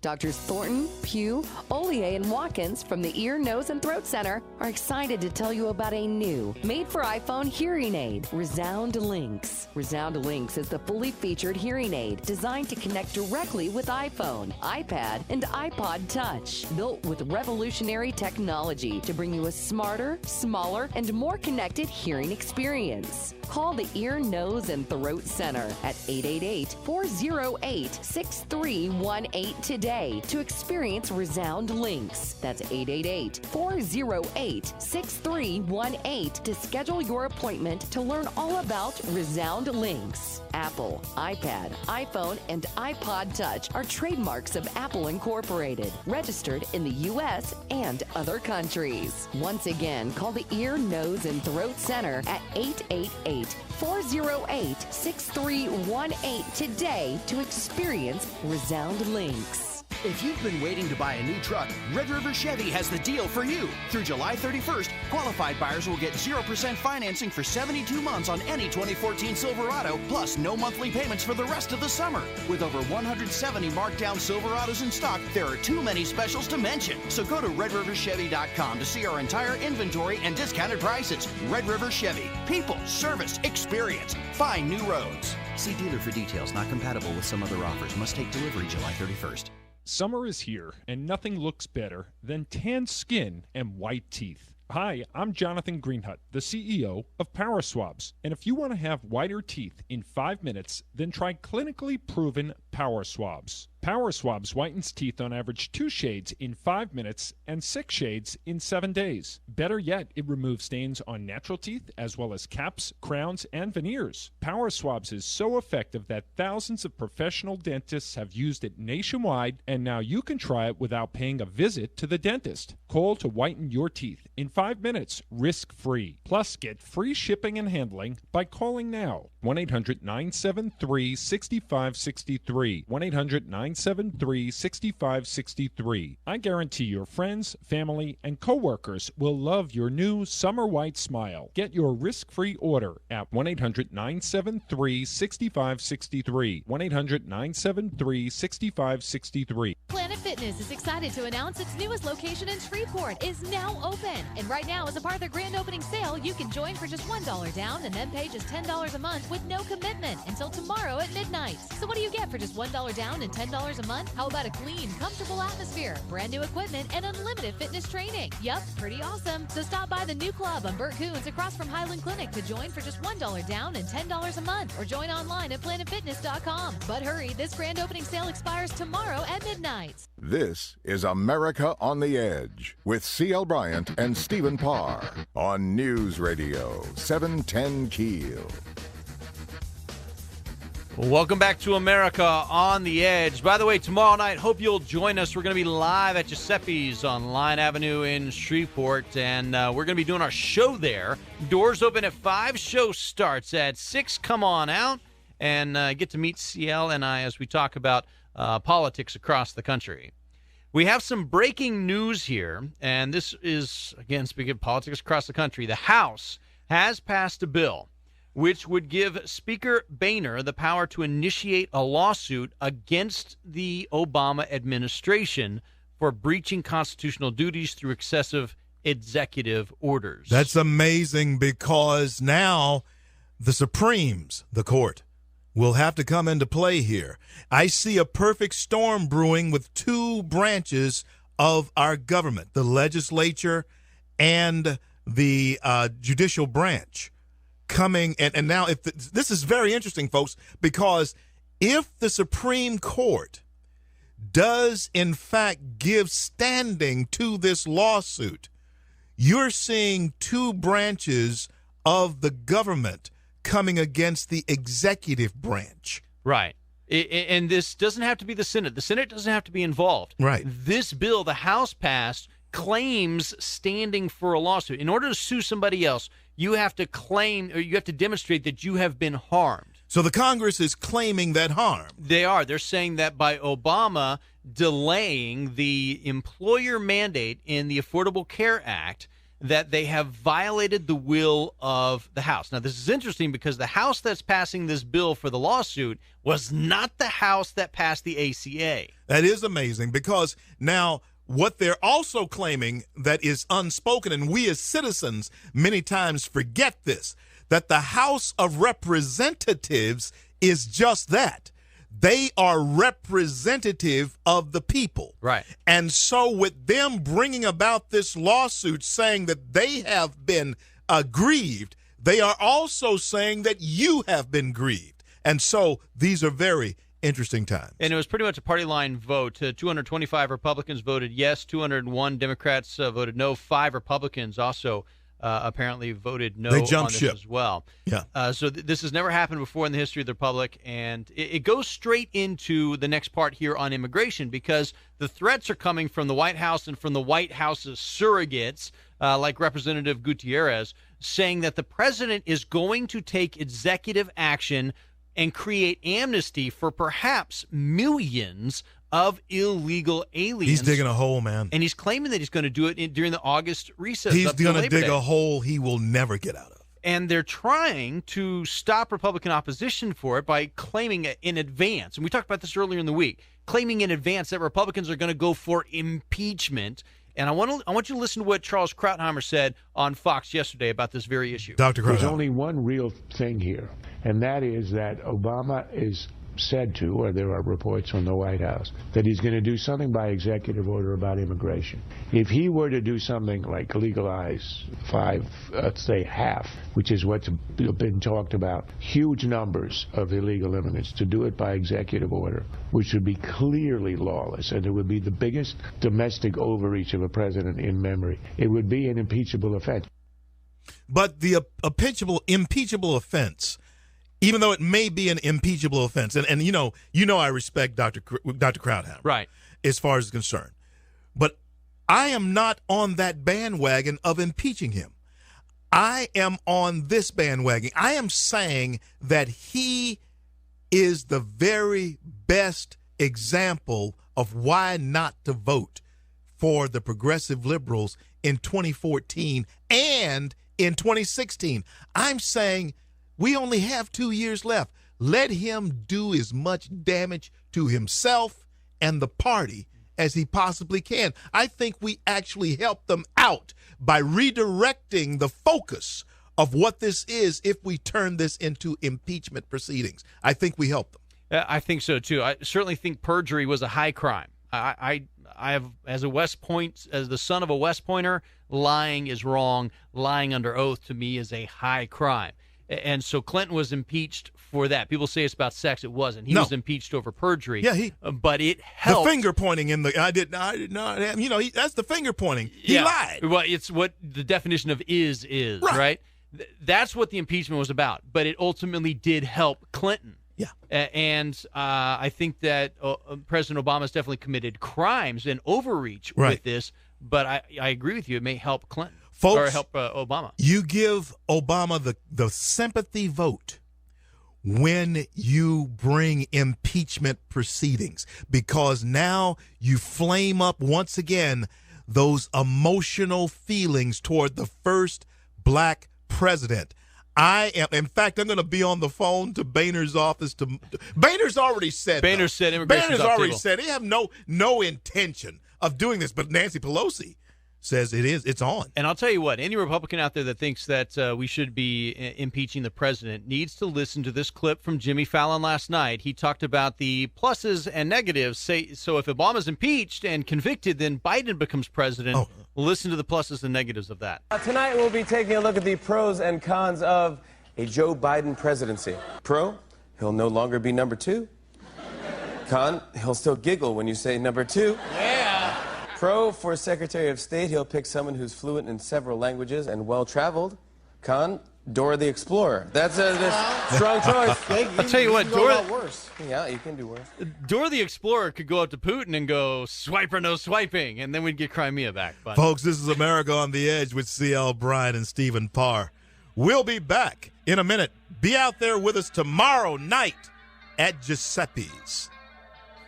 [SPEAKER 4] Doctors Thornton, Pugh, Ollier, and Watkins from the Ear, Nose, and Throat Center are excited to tell you about a new, made-for-iPhone hearing aid, Resound Links. Resound Links is the fully featured hearing aid designed to connect directly with iPhone, iPad, and iPod Touch. Built with revolutionary technology to bring you a smarter, smaller, and more connected hearing experience. Call the Ear, Nose, and Throat Center at 888-408-6318 today to experience Resound Links. That's 888-408-6318 to schedule your appointment to learn all about Resound Links. Apple, iPad, iPhone, and iPod Touch are trademarks of Apple Incorporated, registered in the U.S. and other countries. Once again, call the Ear, Nose, and Throat Center at 888-408-6318 today to experience Resound Links.
[SPEAKER 22] If you've been waiting to buy a new truck, Red River Chevy has the deal for you. Through July 31st, qualified buyers will get 0% financing for 72 months on any 2014 Silverado, plus no monthly payments for the rest of the summer. With over 170 marked down Silverados in stock, there are too many specials to mention. So go to RedRiverChevy.com to see our entire inventory and discounted prices. Red River Chevy. People, service, experience. Find new roads. See dealer for details. Not compatible with some other offers. Must take delivery July 31st.
[SPEAKER 23] Summer is here, and nothing looks better than tan skin and white teeth. Hi, I'm Jonathan Greenhut, the CEO of Power Swabs. And if you want to have whiter teeth in 5 minutes, then try clinically proven Power Swabs. Power Swabs whitens teeth on average 2 shades in 5 minutes and 6 shades in 7 days. Better yet, it removes stains on natural teeth as well as caps, crowns, and veneers. Power Swabs is so effective that thousands of professional dentists have used it nationwide, and now you can try it without paying a visit to the dentist. Call to whiten your teeth in 5 minutes, risk-free. Plus, get free shipping and handling by calling now. 1-800-973-6563. 1-800-973-6563. I guarantee your friends, family, and coworkers will love your new summer white smile. Get your risk-free order at 1-800-973-6563. 1-800-973-6563.
[SPEAKER 12] Planet Fitness is excited to announce its newest location in Shreveport is now open. And right now, as a part of their grand opening sale, you can join for just $1 down and then pay just $10 a month with no commitment until tomorrow at midnight. So what do you get for just $1 down and $10 a month? How about a clean, comfortable atmosphere, brand new equipment, and unlimited fitness training? Yup, pretty awesome. So stop by the new club on Burt Coons across from Highland Clinic to join for just $1 down and $10 a month, or join online at planetfitness.com. But hurry, this grand opening sale expires tomorrow at midnight.
[SPEAKER 1] This is America on the Edge with CL Bryant and Stephen Parr on News Radio 710 Keel.
[SPEAKER 3] Welcome back to America on the Edge. By the way, tomorrow night, hope you'll join us. We're going to be live at Giuseppe's on Line Avenue in Shreveport, and we're going to be doing our show there. Doors open at 5. Show starts at 6. Come on out and get to meet CL and I as we talk about politics across the country. We have some breaking news here, and this is, again, speaking of politics across the country. The House has passed a bill which would give Speaker Boehner the power to initiate a lawsuit against the Obama administration for breaching constitutional duties through excessive executive orders.
[SPEAKER 2] That's amazing, because now the Supremes, the court, will have to come into play here. I see a perfect storm brewing with 2 branches of our government, the legislature and the judicial branch, coming. And now if this is very interesting, folks, because if the Supreme Court does in fact give standing to this lawsuit, you're seeing 2 branches of the government coming against the executive branch.
[SPEAKER 3] Right. And this doesn't have to be the Senate. The Senate doesn't have to be involved.
[SPEAKER 2] Right.
[SPEAKER 3] This bill the House passed claims standing for a lawsuit. In order to sue somebody else, you have to claim, or you have to demonstrate that you have been harmed.
[SPEAKER 2] So the Congress is claiming that harm.
[SPEAKER 3] They are. They're saying that by Obama delaying the employer mandate in the Affordable Care Act, that they have violated the will of the House. Now, this is interesting because the House that's passing this bill for the lawsuit was not the House that passed the ACA.
[SPEAKER 2] That is amazing, because now what they're also claiming that is unspoken, and we as citizens many times forget this, that the House of Representatives is just that. They are representative of the people.
[SPEAKER 3] Right.
[SPEAKER 2] And so with them bringing about this lawsuit saying that they have been grieved, they are also saying that you have been grieved. And so these are very interesting times.
[SPEAKER 3] And it was pretty much a party line vote. 225 Republicans voted yes, 201 Democrats voted no, 5 Republicans also apparently voted no on this as well.
[SPEAKER 2] Yeah.
[SPEAKER 3] So this has never happened before in the history of the Republic, and it goes straight into the next part here on immigration, because the threats are coming from the White House and from the White House's surrogates, like Representative Gutierrez, saying that the president is going to take executive action and create amnesty for perhaps millions of illegal aliens.
[SPEAKER 2] He's digging a hole, man.
[SPEAKER 3] And he's claiming that he's going to do it during the August recess.
[SPEAKER 2] He's going to dig a hole he will never get out of.
[SPEAKER 3] And they're trying to stop Republican opposition for it by claiming in advance, and we talked about this earlier in the week, claiming in advance that Republicans are going to go for impeachment. And I want you to listen to what Charles Krautheimer said on Fox yesterday about this very issue.
[SPEAKER 2] Dr. Krautheimer.
[SPEAKER 5] There's only one real thing here, and that is that Obama is said to, or there are reports from the White House, that he's going to do something by executive order about immigration. If he were to do something like legalize half, which is what's been talked about, huge numbers of illegal immigrants, to do it by executive order, which would be clearly lawless, and it would be the biggest domestic overreach of a president in memory. It would be an impeachable offense.
[SPEAKER 2] But the impeachable offense, even though it may be an impeachable offense, and you know I respect Dr. Krauthammer,
[SPEAKER 3] right,
[SPEAKER 2] as far as is concerned, but I am not on that bandwagon of impeaching him. I am on this bandwagon. I am saying that he is the very best example of why not to vote for the progressive liberals in 2014 and in 2016. I'm saying we only have 2 years left. Let him do as much damage to himself and the party as he possibly can. I think we actually help them out by redirecting the focus of what this is if we turn this into impeachment proceedings. I think we help them.
[SPEAKER 3] I think so, too. I certainly think perjury was a high crime. I have, as the son of a West Pointer, lying is wrong. Lying under oath to me is a high crime. And so Clinton was impeached for that. People say it's about sex. It wasn't. He was impeached over perjury.
[SPEAKER 2] Yeah,
[SPEAKER 3] but it helped.
[SPEAKER 2] The finger pointing I did not. You know, that's the finger pointing. He lied.
[SPEAKER 3] Well, it's what the definition of is, right? That's what the impeachment was about. But it ultimately did help Clinton.
[SPEAKER 2] Yeah.
[SPEAKER 3] And I think that President Obama has definitely committed crimes and overreach with this. But I agree with you. It may help Clinton.
[SPEAKER 2] Folks,
[SPEAKER 3] or help Obama.
[SPEAKER 2] You give Obama the sympathy vote when you bring impeachment proceedings, because now you flame up once again those emotional feelings toward the first black president. In fact, I'm going to be on the phone to Boehner's office. Boehner's already said.
[SPEAKER 3] Boehner said immigration.
[SPEAKER 2] Boehner's already said they have no intention of doing this, but Nancy Pelosi says it's on.
[SPEAKER 3] And I'll tell you what, any Republican out there that thinks that we should be impeaching the president needs to listen to this clip from Jimmy Fallon last night. He talked about the pluses and negatives. So if Obama's impeached and convicted, then Biden becomes president. Listen to the pluses and negatives of that.
[SPEAKER 7] Tonight we'll be taking a look at the pros and cons of a Joe Biden presidency. Pro, he'll no longer be number 2. Con, he'll still giggle when you say number 2. Yeah. Pro, for Secretary of State, he'll pick someone who's fluent in several languages and well-traveled. Con, Dora the Explorer. That's a strong choice.
[SPEAKER 3] I'll tell you what,
[SPEAKER 7] Dora. Worse. Yeah, you can do worse.
[SPEAKER 3] Dora the Explorer could go up to Putin and go, swipe or no swiping, and then we'd get Crimea back. But
[SPEAKER 2] folks, this is America on the Edge with CL Bryant and Stephen Parr. We'll be back in a minute. Be out there with us tomorrow night at Giuseppe's.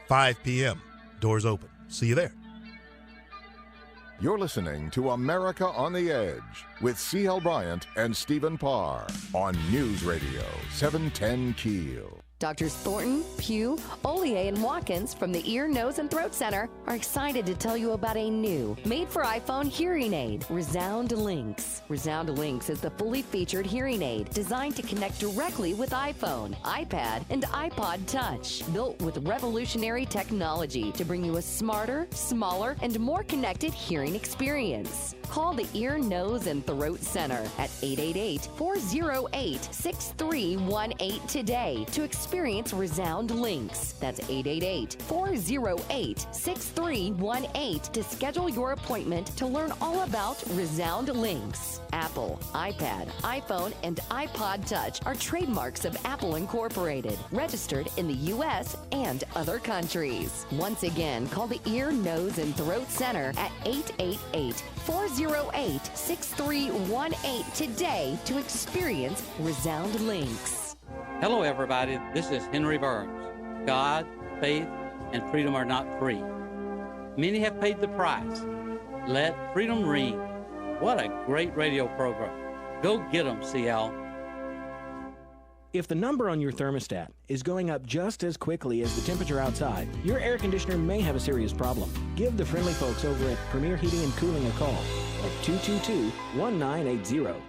[SPEAKER 2] 5 p.m. Doors open. See you there.
[SPEAKER 1] You're listening to America on the Edge with CL Bryant and Stephen Parr on News Radio 710 Keel.
[SPEAKER 4] Doctors Thornton, Pugh, Ollier, and Watkins from the Ear, Nose, and Throat Center are excited to tell you about a new, made-for-iPhone hearing aid, Resound Links. Resound Links is the fully featured hearing aid designed to connect directly with iPhone, iPad, and iPod Touch. Built with revolutionary technology to bring you a smarter, smaller, and more connected hearing experience. Call the Ear, Nose, and Throat Center at 888-408-6318 today to experience Resound Links. That's 888-408-6318 to schedule your appointment to learn all about Resound Links. Apple, iPad, iPhone, and iPod Touch are trademarks of Apple Incorporated, registered in the U.S. and other countries. Once again, call the Ear, Nose, and Throat Center at 888-408-6318 today to experience Resound Links.
[SPEAKER 10] Hello, everybody. This is Henry Burns. God, faith, and freedom are not free. Many have paid the price. Let freedom ring. What a great radio program. Go get them, CL.
[SPEAKER 11] If the number on your thermostat is going up just as quickly as the temperature outside, your air conditioner may have a serious problem. Give the friendly folks over at Premier Heating and Cooling a call at 222-1980.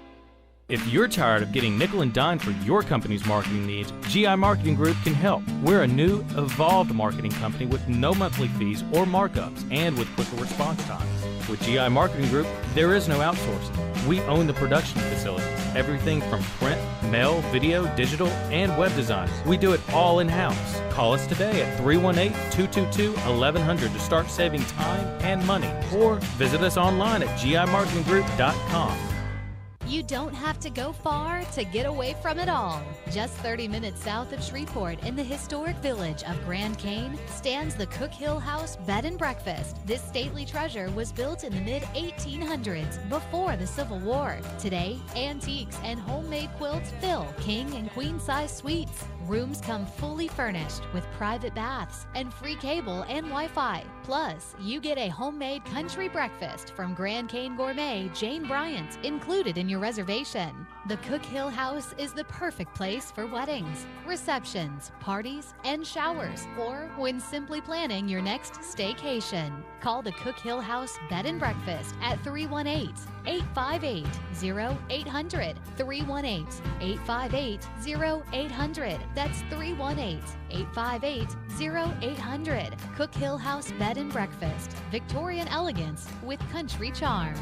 [SPEAKER 6] If you're tired of getting nickel and dime for your company's marketing needs, GI Marketing Group can help. We're a new, evolved marketing company with no monthly fees or markups and with quicker response times. With GI Marketing Group, there is no outsourcing. We own the production facilities, everything from print, mail, video, digital, and web design. We do it all in-house. Call us today at 318-222-1100 to start saving time and money, or visit us online at gimarketinggroup.com.
[SPEAKER 12] You don't have to go far to get away from it all. Just 30 minutes south of Shreveport in the historic village of Grand Cane stands the Cook Hill House Bed and Breakfast. This stately treasure was built in the mid-1800s before the Civil War. Today, antiques and homemade quilts fill king and queen size suites. Rooms come fully furnished with private baths and free cable and Wi-Fi. Plus, you get a homemade country breakfast from Grand Cane Gourmet Jane Bryant included in your reservation. The Cook Hill House is the perfect place for weddings, receptions, parties, and showers, or when simply planning your next staycation. Call the Cook Hill House Bed and Breakfast at 318-858-0800. 318-858-0800. That's 318-858-0800. Cook Hill House Bed and Breakfast. Victorian elegance with country charm.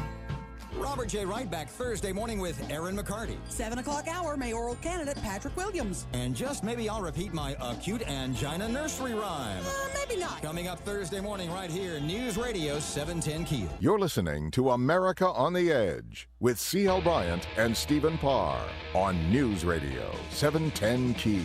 [SPEAKER 8] Robert J. Wright back Thursday morning with Aaron McCarty.
[SPEAKER 9] 7 o'clock hour, mayoral candidate Patrick Williams.
[SPEAKER 8] And just maybe I'll repeat my acute angina nursery rhyme.
[SPEAKER 9] Maybe not.
[SPEAKER 8] Coming up Thursday morning right here, News Radio 710 Keel.
[SPEAKER 1] You're listening to America on the Edge with CL Bryant and Stephen Parr on News Radio 710 Keel.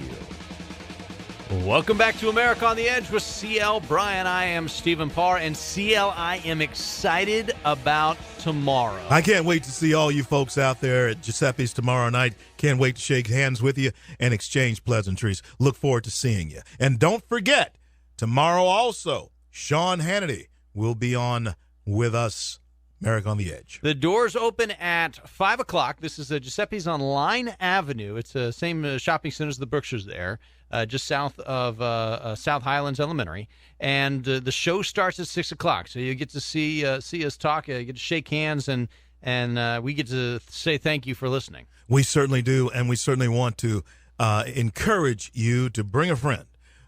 [SPEAKER 3] Welcome back to America on the Edge with CL Bryant. I am Stephen Parr, and CL, I am excited about tomorrow.
[SPEAKER 2] I can't wait to see all you folks out there at Giuseppe's tomorrow night. Can't wait to shake hands with you and exchange pleasantries. Look forward to seeing you. And don't forget, tomorrow also, Sean Hannity will be on with us, America on the Edge.
[SPEAKER 3] The doors open at 5 o'clock. This is Giuseppe's on Line Avenue. It's the same shopping center as the Berkshires there. Just south of South Highlands Elementary, and the show starts at 6 o'clock. So you get to see us talk, you get to shake hands, and we get to say thank you for listening.
[SPEAKER 2] We certainly do, and we certainly want to encourage you to bring a friend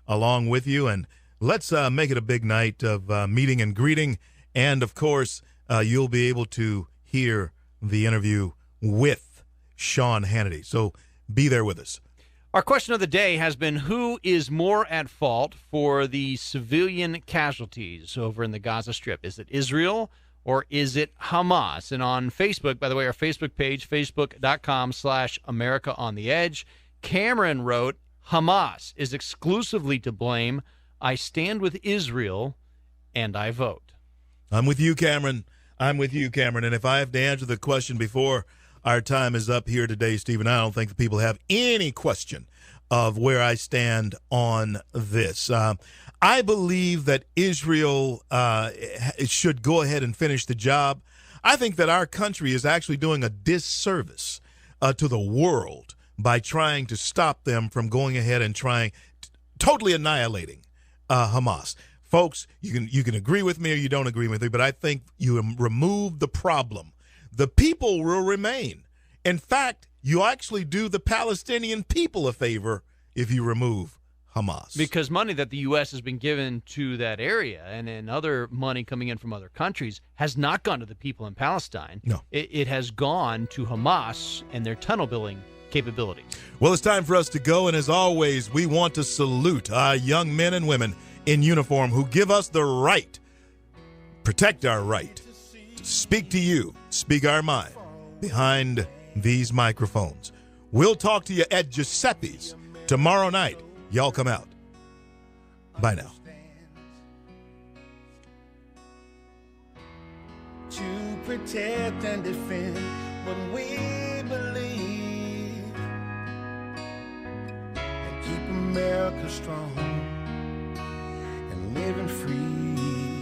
[SPEAKER 2] along with you, and let's make it a big night of meeting and greeting, and of course, you'll be able to hear the interview with Sean Hannity. So be there with us.
[SPEAKER 3] Our question of the day has been, who is more at fault for the civilian casualties over in the Gaza Strip? Is it Israel or is it Hamas? And on Facebook, by the way, our Facebook page, facebook.com/America on the Edge, Cameron wrote, Hamas is exclusively to blame. I stand with Israel and I vote.
[SPEAKER 2] I'm with you, Cameron. I'm with you, Cameron. And if I have to answer the question before our time is up here today, Stephen, I don't think the people have any question of where I stand on this. I believe that Israel should go ahead and finish the job. I think that our country is actually doing a disservice to the world by trying to stop them from going ahead and totally annihilating Hamas. Folks, you can agree with me or you don't agree with me, but I think you remove the problem, the people will remain. In fact, you actually do the Palestinian people a favor if you remove Hamas.
[SPEAKER 3] Because money that the U.S. has been given to that area and other money coming in from other countries has not gone to the people in Palestine.
[SPEAKER 2] No.
[SPEAKER 3] It has gone to Hamas and their tunnel building capabilities.
[SPEAKER 2] Well, it's time for us to go, and as always, we want to salute our young men and women in uniform who give us the right, protect our right, to speak to you, speak our mind behind these microphones. We'll talk to you at Giuseppe's tomorrow night. Y'all come out. Bye now.
[SPEAKER 24] To protect and defend what we believe and keep America strong and living free.